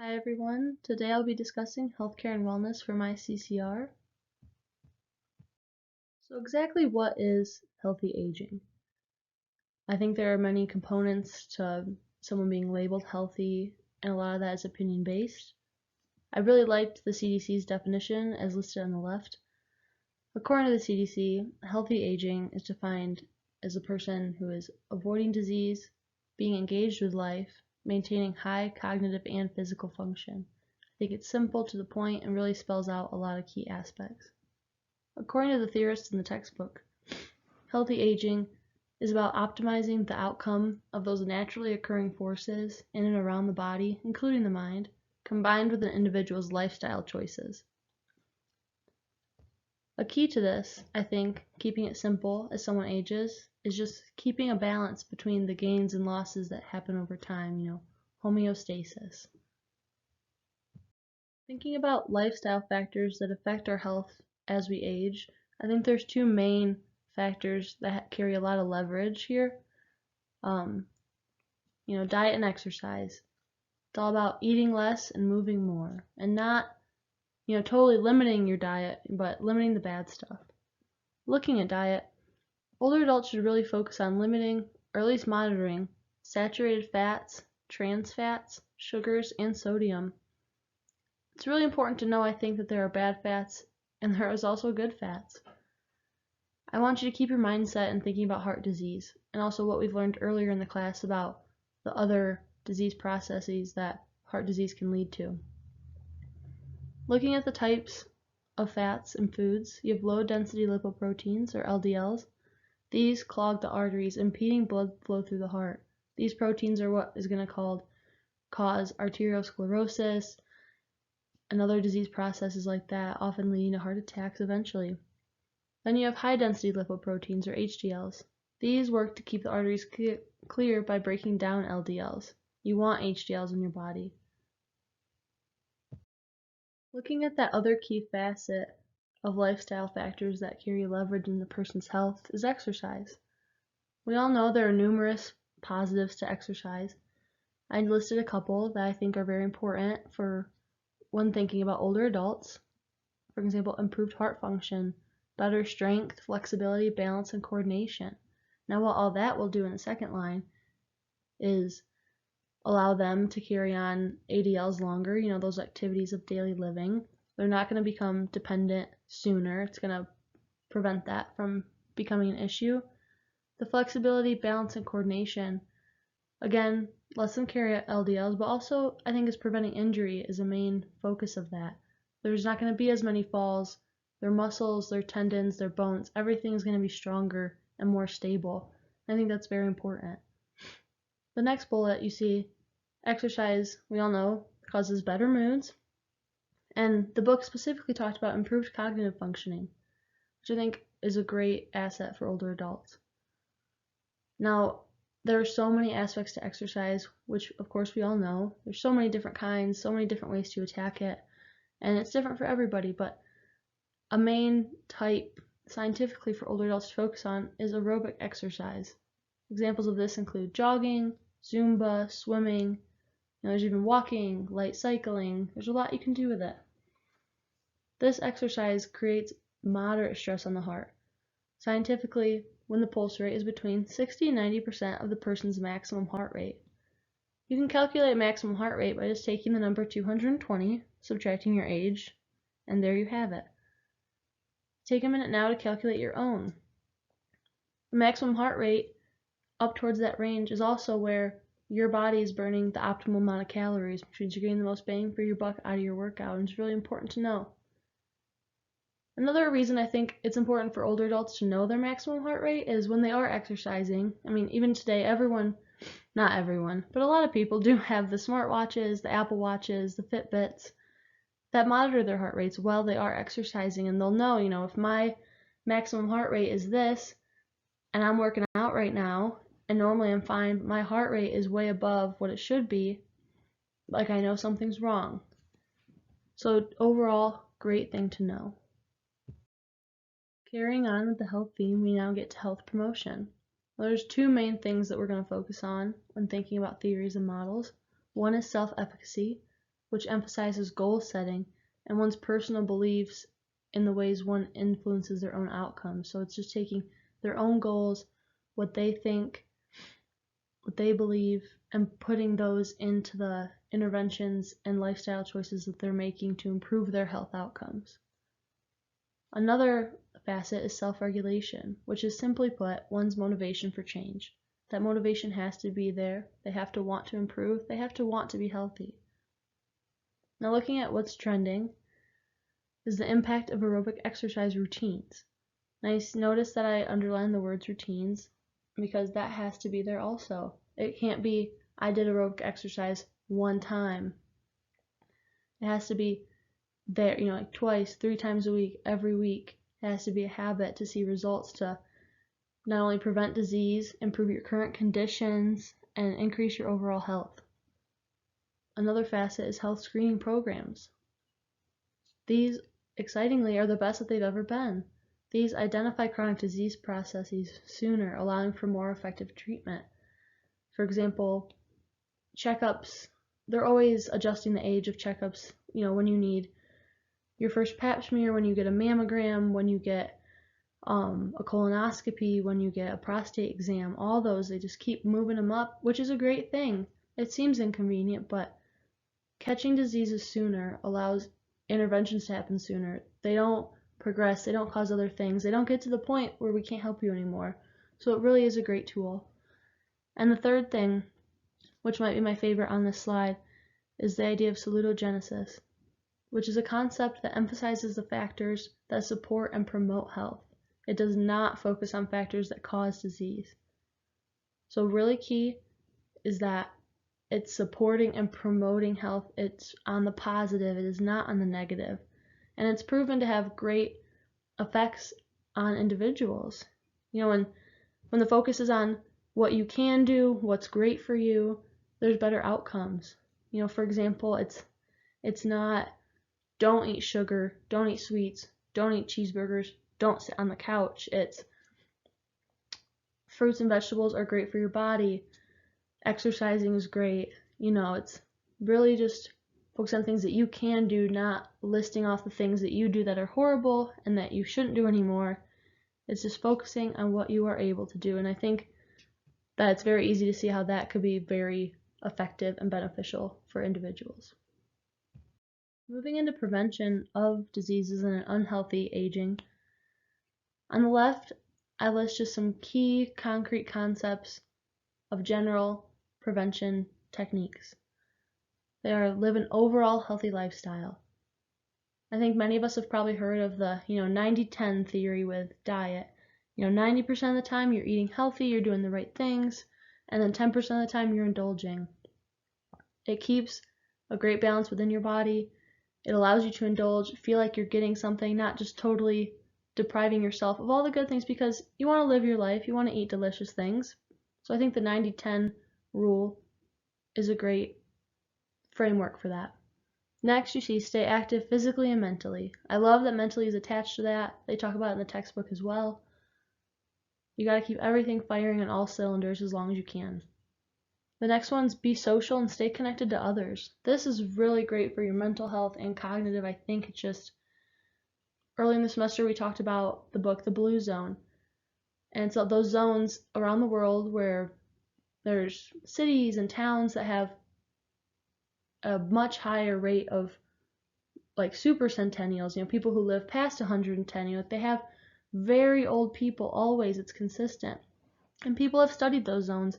Hi everyone, today I'll be discussing healthcare and wellness for my CCR. So exactly what is healthy aging? I think there are many components to someone being labeled healthy, and a lot of that is opinion based. I really liked the CDC's definition as listed on the left. According to the CDC, healthy aging is defined as a person who is avoiding disease, being engaged with life, maintaining high cognitive and physical function. I think it's simple, to the point, and really spells out a lot of key aspects. According to the theorists in the textbook, healthy aging is about optimizing the outcome of those naturally occurring forces in and around the body, including the mind, combined with an individual's lifestyle choices. A key to this, I think, keeping it simple as someone ages, is just keeping a balance between the gains and losses that happen over time, homeostasis. Thinking about lifestyle factors that affect our health as we age, I think there's two main factors that carry a lot of leverage here. Diet and exercise. It's all about eating less and moving more, and not, totally limiting your diet, but limiting the bad stuff. Looking at diet, older adults should really focus on limiting, or at least monitoring, saturated fats, trans fats, sugars, and sodium. It's really important to know, I think, that there are bad fats and there is also good fats. I want you to keep your mindset in thinking about heart disease, and also what we've learned earlier in the class about the other disease processes that heart disease can lead to. Looking at the types of fats in foods, you have low density lipoproteins, or LDLs. These clog the arteries, impeding blood flow through the heart. These proteins are what is going to cause arteriosclerosis and other disease processes like that, often leading to heart attacks eventually. Then you have high density lipoproteins, or HDLs. These work to keep the arteries clear by breaking down LDLs. You want HDLs in your body. Looking at that other key facet of lifestyle factors that carry leverage in the person's health is exercise. We all know there are numerous positives to exercise. I listed a couple that I think are very important for when thinking about older adults. For example, improved heart function, better strength, flexibility, balance, and coordination. Now, what all that will do in the second line is allow them to carry on ADLs longer, those activities of daily living. They're not going to become dependent sooner. It's going to prevent that from becoming an issue. The flexibility, balance, and coordination, again, lets them carry LDLs, but also I think is preventing injury is a main focus of that. There's not going to be as many falls. Their muscles, their tendons, their bones, everything is going to be stronger and more stable. I think that's very important. The next bullet, you see, exercise, we all know, causes better moods. And the book specifically talked about improved cognitive functioning, which I think is a great asset for older adults. Now, there are so many aspects to exercise, which of course we all know. There's so many different kinds, so many different ways to attack it, and it's different for everybody, but a main type scientifically for older adults to focus on is aerobic exercise. Examples of this include jogging, Zumba, swimming, there's even walking, light cycling. There's a lot you can do with it. This exercise creates moderate stress on the heart. Scientifically, when the pulse rate is between 60 and 90% of the person's maximum heart rate. You can calculate maximum heart rate by just taking the number 220, subtracting your age, and there you have it. Take a minute now to calculate your own. The maximum heart rate up towards that range is also where your body is burning the optimal amount of calories, which means you're getting the most bang for your buck out of your workout, and it's really important to know. Another reason I think it's important for older adults to know their maximum heart rate is when they are exercising. I mean, even today, not everyone, but a lot of people do have the smartwatches, the Apple Watches, the Fitbits that monitor their heart rates while they are exercising, and they'll know, if my maximum heart rate is this, and I'm working out right now, and normally I'm fine, but my heart rate is way above what it should be, like I know something's wrong. So overall, great thing to know. Carrying on with the health theme, we now get to health promotion. Well, there's two main things that we're going to focus on when thinking about theories and models. One is self-efficacy. which emphasizes goal setting and one's personal beliefs in the ways one influences their own outcomes. So it's just taking their own goals, what they think, what they believe, and putting those into the interventions and lifestyle choices that they're making to improve their health outcomes. Another facet is self-regulation, which is simply put, one's motivation for change. That motivation has to be there. They have to want to improve. They have to want to be healthy. Now, looking at what's trending is the impact of aerobic exercise routines. Nice. Notice that I underlined the words routines because that has to be there also. It can't be, I did aerobic exercise one time. It has to be there, like twice, 3 times a week, every week. It has to be a habit to see results, to not only prevent disease, improve your current conditions, and increase your overall health. Another facet is health screening programs. These, excitingly, are the best that they've ever been. These identify chronic disease processes sooner, allowing for more effective treatment. For example, checkups, they're always adjusting the age of checkups, when you need your first pap smear, when you get a mammogram, when you get a colonoscopy, when you get a prostate exam, all those, they just keep moving them up, which is a great thing. It seems inconvenient, but catching diseases sooner allows interventions to happen sooner. They don't progress, they don't cause other things, they don't get to the point where we can't help you anymore. So it really is a great tool. And the third thing, which might be my favorite on this slide, is the idea of salutogenesis, which is a concept that emphasizes the factors that support and promote health. It does not focus on factors that cause disease. So really key is that it's supporting and promoting health. It's on the positive. It is not on the negative. And it's proven to have great effects on individuals. When the focus is on what you can do, what's great for you, there's better outcomes. For example, it's not don't eat sugar, don't eat sweets, don't eat cheeseburgers, don't sit on the couch. It's fruits and vegetables are great for your body. Exercising is great. It's really just focus on things that you can do, not listing off the things that you do that are horrible and that you shouldn't do anymore. It's just focusing on what you are able to do. And I think that it's very easy to see how that could be very effective and beneficial for individuals. Moving into prevention of diseases and an unhealthy aging. On the left, I list just some key concrete concepts of general prevention techniques. They are live an overall healthy lifestyle. I think many of us have probably heard of the 90-10 theory with diet. 90% of the time you're eating healthy, you're doing the right things, and then 10% of the time you're indulging. It keeps a great balance within your body. It allows you to indulge, feel like you're getting something, not just totally depriving yourself of all the good things, because you want to live your life, you want to eat delicious things. So I think the 90-10 rule is a great framework for that. Next, you see stay active physically and mentally. I love that mentally is attached to that. They talk about it in the textbook as well. You got to keep everything firing on all cylinders as long as you can. The next one's be social and stay connected to others. This is really great for your mental health and cognitive. I think it's just early in the semester we talked about the book The Blue Zone. And so those zones around the world where there's cities and towns that have a much higher rate of like super centennials, people who live past 110, they have very old people always, it's consistent. And people have studied those zones,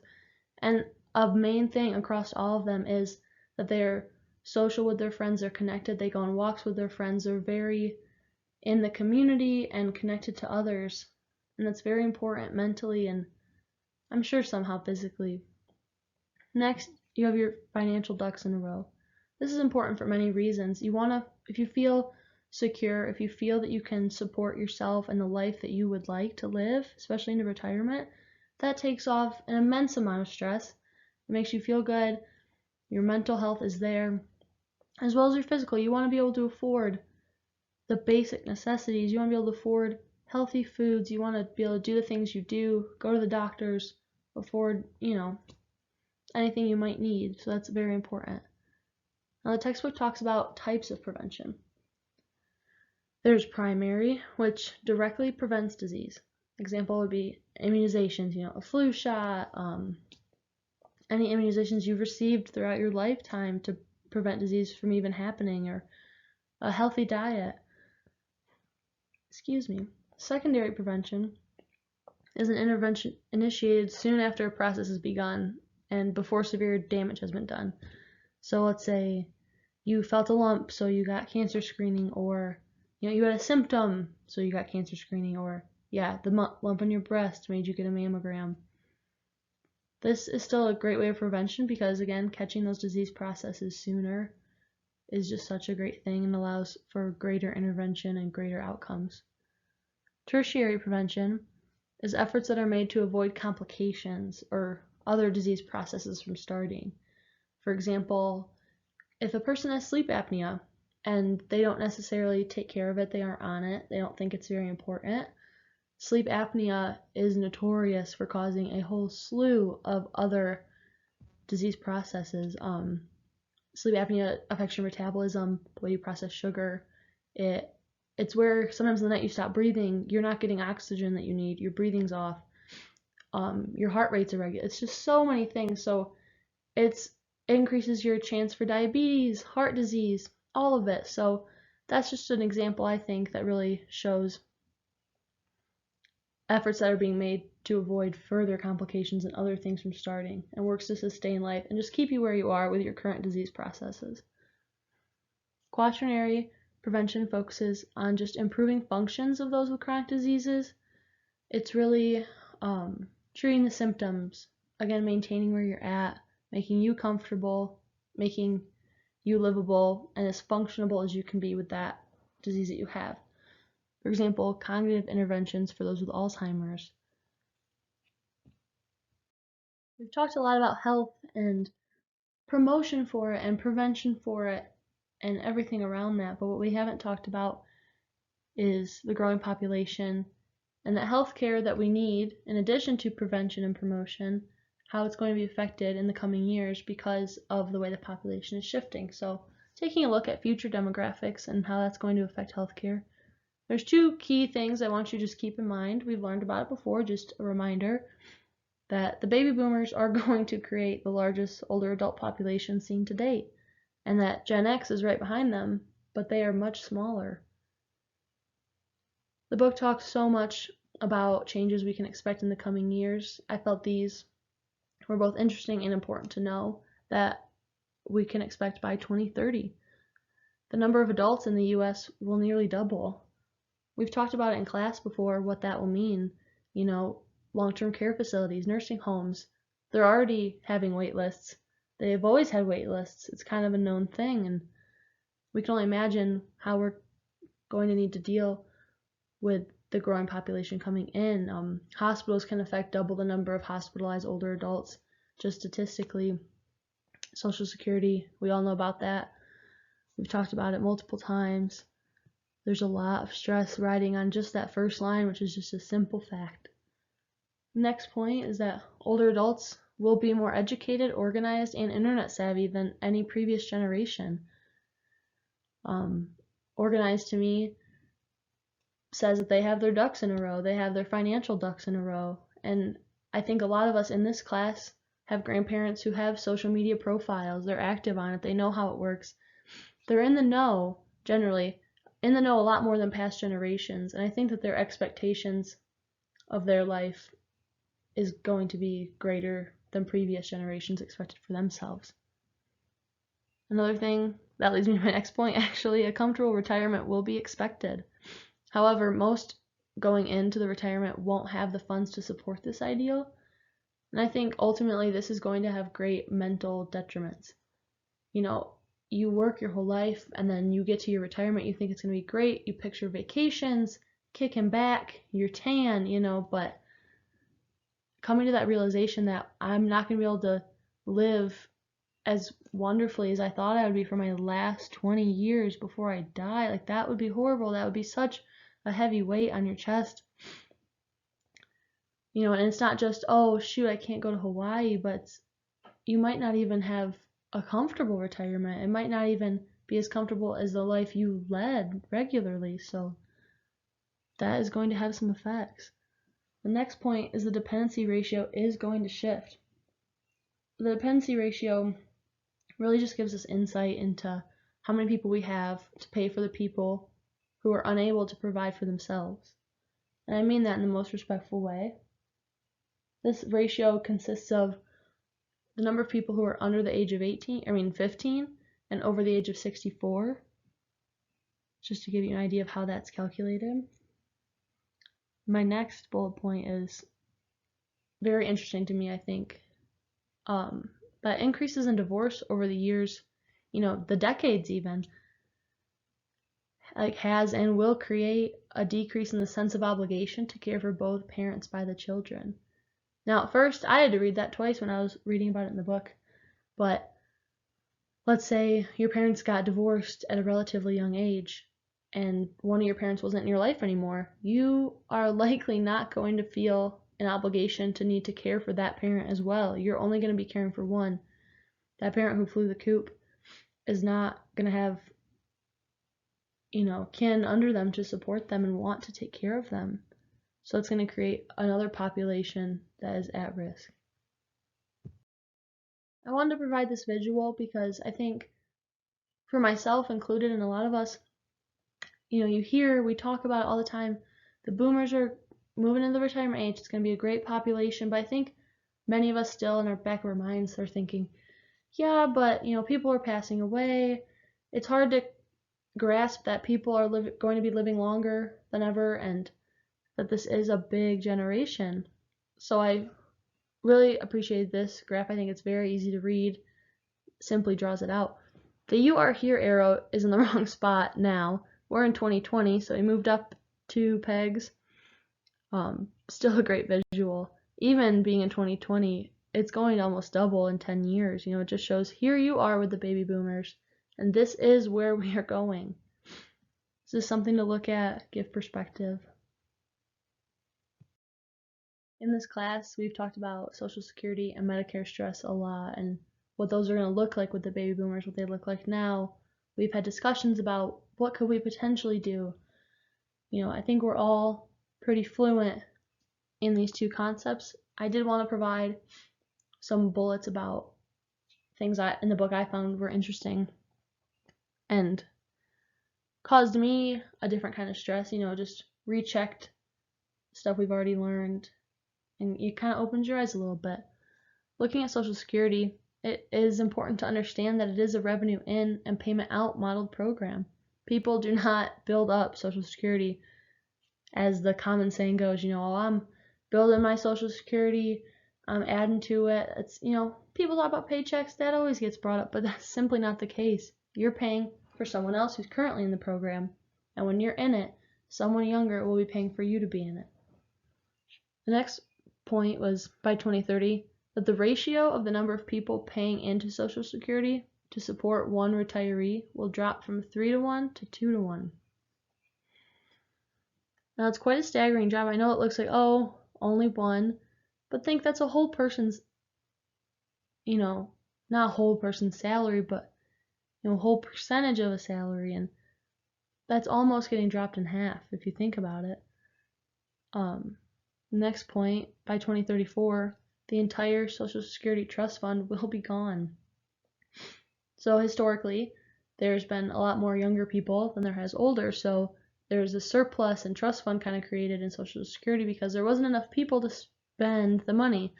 and a main thing across all of them is that they're social with their friends, they're connected, they go on walks with their friends, they're very in the community and connected to others, and that's very important mentally and I'm sure somehow physically. Next, you have your financial ducks in a row. This is important for many reasons. If you feel secure, if you feel that you can support yourself and the life that you would like to live, especially into retirement, that takes off an immense amount of stress. It makes you feel good. Your mental health is there, as well as your physical. You want to be able to afford the basic necessities. You want to be able to afford healthy foods. You want to be able to do the things you do, go to the doctors, afford, anything you might need. So that's very important. Now, the textbook talks about types of prevention. There's primary, which directly prevents disease. Example would be immunizations, a flu shot, any immunizations you've received throughout your lifetime to prevent disease from even happening, or a healthy diet. Secondary prevention is an intervention initiated soon after a process has begun and before severe damage has been done. So let's say you felt a lump, so you got cancer screening, or you had a symptom, so you got cancer screening, or the lump in your breast made you get a mammogram. This is still a great way of prevention because, again, catching those disease processes sooner is just such a great thing and allows for greater intervention and greater outcomes. Tertiary prevention is efforts that are made to avoid complications or other disease processes from starting. For example, if a person has sleep apnea and they don't necessarily take care of it, they aren't on it, they don't think it's very important, sleep apnea is notorious for causing a whole slew of other disease processes. Sleep apnea affects your metabolism, the way you process sugar. It's where sometimes in the night you stop breathing, you're not getting oxygen that you need, your breathing's off, your heart rate's irregular. It's just so many things. So it increases your chance for diabetes, heart disease, all of it. So that's just an example, I think, that really shows efforts that are being made to avoid further complications and other things from starting, and works to sustain life and just keep you where you are with your current disease processes. Quaternary prevention focuses on just improving functions of those with chronic diseases. It's really treating the symptoms, again, maintaining where you're at, making you comfortable, making you livable, and as functionable as you can be with that disease that you have. For example, cognitive interventions for those with Alzheimer's. We've talked a lot about health and promotion for it and prevention for it and everything around that, but what we haven't talked about is the growing population and the healthcare that we need, in addition to prevention and promotion, how it's going to be affected in the coming years because of the way the population is shifting. So taking a look at future demographics and how that's going to affect healthcare. There's two key things I want you to just keep in mind. We've learned about it before, just a reminder that the baby boomers are going to create the largest older adult population seen to date, and that Gen X is right behind them, but they are much smaller. The book talks so much about changes we can expect in the coming years. I felt these were both interesting and important to know that we can expect by 2030. The number of adults in the US will nearly double. We've talked about it in class before, what that will mean. Long-term care facilities, nursing homes, they're already having wait lists. They've always had wait lists. It's kind of a known thing, and we can only imagine how we're going to need to deal with the growing population coming in. Hospitals can affect double the number of hospitalized older adults, just statistically. Social Security, we all know about that. We've talked about it multiple times. There's a lot of stress riding on just that first line, which is just a simple fact. Next point is that older adults will be more educated, organized, and internet savvy than any previous generation. Organized to me says that they have their ducks in a row, they have their financial ducks in a row, and I think a lot of us in this class have grandparents who have social media profiles, they're active on it, they know how it works. They're in the know, generally, in the know a lot more than past generations, and I think that their expectations of their life is going to be greater than previous generations expected for themselves. Another thing, that leads me to my next point actually, a comfortable retirement will be expected. However, most going into the retirement won't have the funds to support this ideal, and I think ultimately this is going to have great mental detriments. You work your whole life and then you get to your retirement, you think it's going to be great, you picture vacations, kicking back, you're tan, but coming to that realization that I'm not going to be able to live as wonderfully as I thought I would be for my last 20 years before I die, like that would be horrible. That would be such a heavy weight on your chest. And it's not just, oh shoot, I can't go to Hawaii, but you might not even have a comfortable retirement. It might not even be as comfortable as the life you led regularly, so that is going to have some effects. The next point is the dependency ratio is going to shift. The dependency ratio really just gives us insight into how many people we have to pay for the people who are unable to provide for themselves. And I mean that in the most respectful way. This ratio consists of the number of people who are under the age of 15 and over the age of 64, just to give you an idea of how that's calculated. My next bullet point is very interesting to me, I think. That increases in divorce over the years, the decades even, has and will create a decrease in the sense of obligation to care for both parents by the children. Now, at first, I had to read that twice when I was reading about it in the book, but let's say your parents got divorced at a relatively young age and one of your parents wasn't in your life anymore. You are likely not going to feel an obligation to need to care for that parent as well. You're only going to be caring for one. That parent who flew the coop is not going to have, kin under them to support them and want to take care of them. So it's going to create another population that is at risk. I wanted to provide this visual because I think for myself included and a lot of us, we talk about it all the time. The boomers are moving into the retirement age. It's going to be a great population, but I think many of us still in our back of our minds are thinking, yeah, but people are passing away. It's hard to grasp that people are going to be living longer than ever and that this is a big generation. So I really appreciate this graph. I think it's very easy to read. Simply draws it out. The "you are here" arrow is in the wrong spot now. We're in 2020, so we moved up 2 pegs. Still a great visual. Even being in 2020, it's going to almost double in 10 years. It just shows here you are with the baby boomers, and this is where we are going. This is something to look at, give perspective. In this class, we've talked about Social Security and Medicare stress a lot and what those are going to look like with the baby boomers, what they look like now. We've had discussions about what could we potentially do. I think we're all pretty fluent in these two concepts. I did want to provide some bullets about things in the book I found were interesting and caused me a different kind of stress, just rechecked stuff we've already learned, and it kind of opens your eyes a little bit. Looking at Social Security, it is important to understand that it is a revenue in and payment out modeled program. People do not build up Social Security as the common saying goes, I'm building my Social Security, I'm adding to it. It's, people talk about paychecks, that always gets brought up, but that's simply not the case. You're paying for someone else who's currently in the program, and when you're in it, someone younger will be paying for you to be in it. The next point was by 2030 that the ratio of the number of people paying into Social Security to support one retiree will drop from 3-to-1 to 2-to-1. Now it's quite a staggering drop. I know it looks like, only one, but think that's a whole person's, not a whole person's salary, but a whole percentage of a salary, and that's almost getting dropped in half if you think about it. Next point, by 2034, the entire Social Security Trust Fund will be gone. So historically, there's been a lot more younger people than there has older, so there's a surplus and trust fund kind of created in Social Security because there wasn't enough people to spend the money.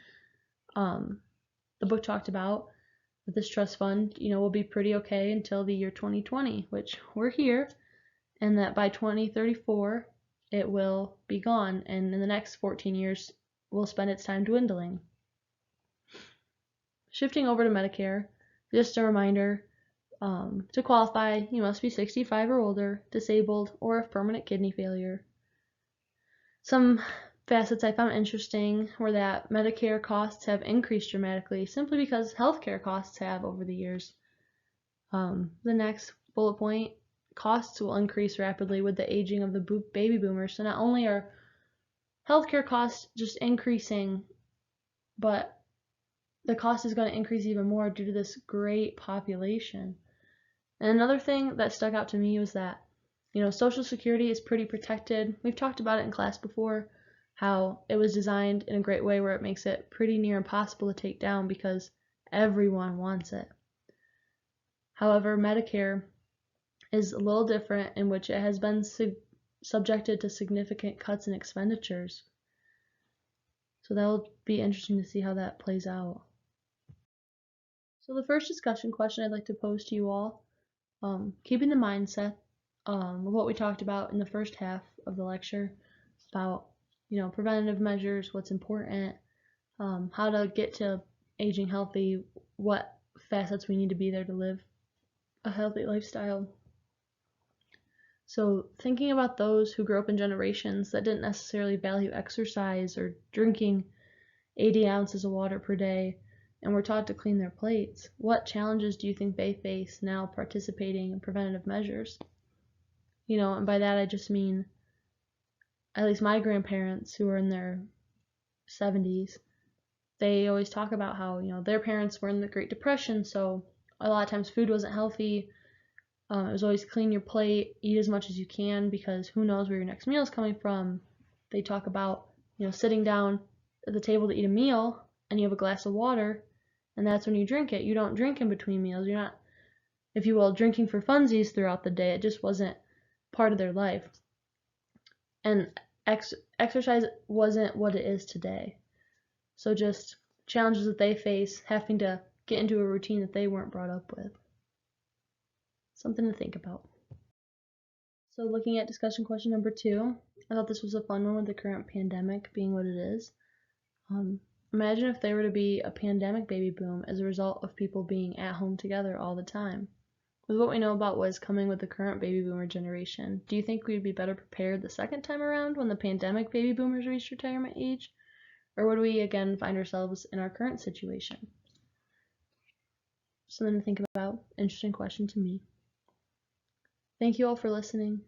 The book talked about that this trust fund, will be pretty okay until the year 2020, which we're here, and that by 2034, it will be gone, and in the next 14 years, will spend its time dwindling. Shifting over to Medicare, just a reminder, to qualify, you must be 65 or older, disabled, or have permanent kidney failure. Some facets I found interesting were that Medicare costs have increased dramatically simply because healthcare costs have over the years. The next bullet point, costs will increase rapidly with the aging of the baby boomers. So not only are healthcare costs just increasing, but the cost is going to increase even more due to this great population. And another thing that stuck out to me was that, Social Security is pretty protected. We've talked about it in class before, how it was designed in a great way where it makes it pretty near impossible to take down because everyone wants it. However, Medicare is a little different, in which it has been subjected to significant cuts in expenditures. So that will be interesting to see how that plays out. So the first discussion question I'd like to pose to you all, keeping the mindset of what we talked about in the first half of the lecture about, preventative measures, what's important, how to get to aging healthy, what facets we need to be there to live a healthy lifestyle. So thinking about those who grew up in generations that didn't necessarily value exercise or drinking 80 ounces of water per day and were taught to clean their plates, what challenges do you think they face now participating in preventative measures? And by that I just mean, at least my grandparents who are in their 70s, they always talk about how, their parents were in the Great Depression, so a lot of times food wasn't healthy. It was always clean your plate, eat as much as you can because who knows where your next meal is coming from. They talk about, sitting down at the table to eat a meal and you have a glass of water and that's when you drink it. You don't drink in between meals. You're not, if you will, drinking for funsies throughout the day. It just wasn't part of their life. And exercise wasn't what it is today. So just challenges that they face, having to get into a routine that they weren't brought up with. Something to think about. So looking at discussion question number 2, I thought this was a fun one with the current pandemic being what it is. Imagine if there were to be a pandemic baby boom as a result of people being at home together all the time. With what we know about what is coming with the current baby boomer generation, do you think we'd be better prepared the second time around when the pandemic baby boomers reach retirement age? Or would we again find ourselves in our current situation? Something to think about. Interesting question to me. Thank you all for listening.